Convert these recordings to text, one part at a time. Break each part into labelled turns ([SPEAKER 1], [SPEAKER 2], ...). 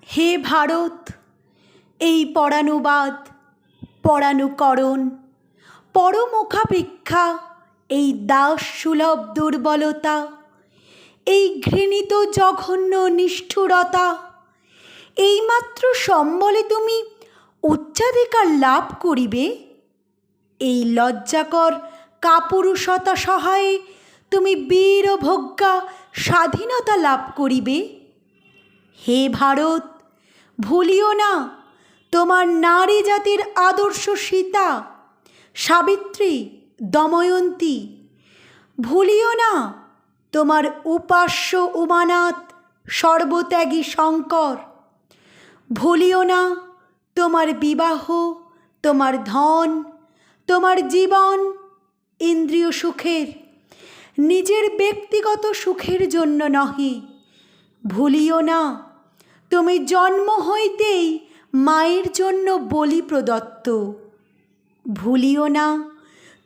[SPEAKER 1] হে ভারত, এই পরানুবাদ, পরানুকরণ, পরমুখাপেক্ষা এই দাসসুলভ দুর্বলতা, এই ঘৃণিত জঘন্য নিষ্ঠুরতা, এইমাত্র সম্বলে তুমি উচ্চাধিকার লাভ করিবে? এই লজ্জাকর কাপুরুষতা সহায়ে তুমি বীরভোগ্যা স্বাধীনতা লাভ করিবে? হে ভারত, ভুলিও না তোমার নারী জাতির আদর্শ সীতা, সাবিত্রী, দময়ন্তী। ভুলিও না তোমার উপাস্য উমানাথ, সর্বত্যাগী শঙ্কর। ভুলিও না তোমার বিবাহ, তোমার ধন, তোমার জীবন ইন্দ্রিয় সুখের, নিজের ব্যক্তিগত সুখের জন্য নহে। ভুলিও না তুমি জন্ম হইতেই মায়ের জন্য বলি প্রদত্ত। ভুলিও না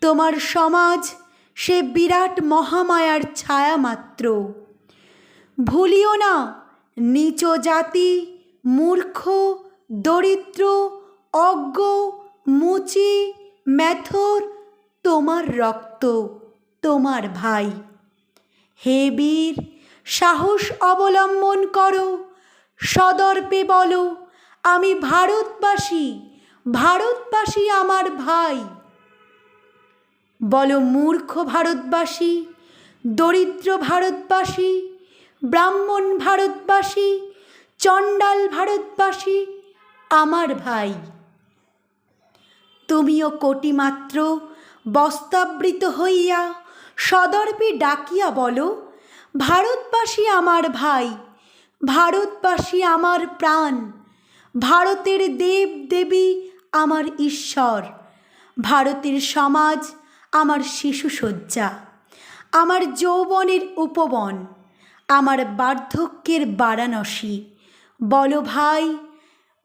[SPEAKER 1] তোমার সমাজ সে বিরাট মহামায়ার ছায়া মাত্র। ভুলিও না নীচ জাতি, মূর্খ, দরিদ্র, অজ্ঞ, মুচি, মেথর তোমার রক্ত, তোমার ভাই। হে বীর, সাহস অবলম্বন করো, সদর্পে বলো, আমি ভারতবাসী, ভারতবাসী আমার ভাই। বলো মূর্খ ভারতবাসী, দরিদ্র ভারতবাসী, ব্রাহ্মণ ভারতবাসী, চণ্ডাল ভারতবাসী আমার ভাই। তুমিও কোটিমাত্র বস্ত্রাবৃত হইয়া সদর্পে ডাকিয়া বলো, ভারতবাসী আমার ভাই, ভারতবাসী আমার প্রাণ, ভারতের দেব দেবী আমার ঈশ্বর, ভারতের সমাজ আমার শিশুসজ্জা, আমার যৌবনের উপবন, আমার বার্ধক্যের বারাণসী। বলো ভাই,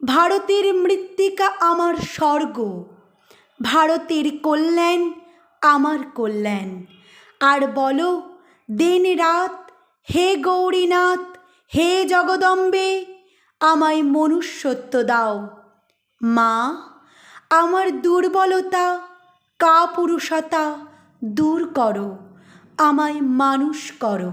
[SPEAKER 1] ভারতের মৃত্তিকা আমার স্বর্গ, ভারতের কল্যাণ আমার কল্যাণ। আর বলো দিন রাত, হে গৌরীনাথ, হে জগদম্বে, আমায় মনুষ্যত্ব দাও। মা, আমার দুর্বলতা, কাপুরুষতা দূর করো, আমায় মানুষ করো।